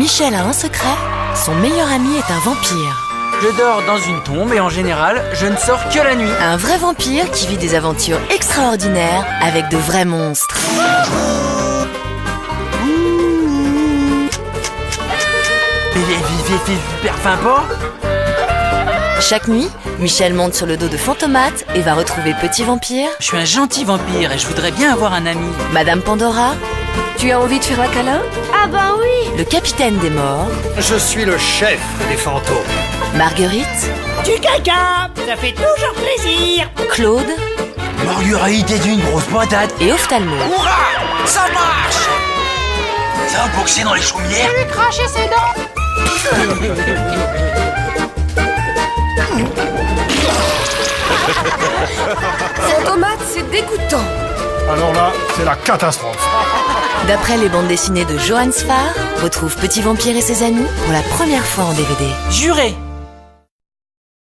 Michel a un secret, son meilleur ami est un vampire. Je dors dans une tombe et en général, je ne sors que la nuit. Un vrai vampire qui vit des aventures extraordinaires avec de vrais monstres. C'est super sympa. Chaque nuit, Michel monte sur le dos de Fantomate et va retrouver Petit Vampire. Je suis un gentil vampire et je voudrais bien avoir un ami. Madame Pandora. Tu as envie de faire un câlin? Ah ben oui. Le capitaine des morts. Je suis le chef des fantômes. Marguerite. Du caca, ça fait toujours plaisir. Claude. Marguerite est une grosse patate. Et Ophtalmo. Hurrah! Ça marche! Ça va boxer dans les chaumières. Lui cracher ses dents. Fantomate, c'est dégoûtant. Alors là, c'est la catastrophe. D'après les bandes dessinées de Johann Sfar, retrouve Petit Vampire et ses amis pour la première fois en DVD. Juré!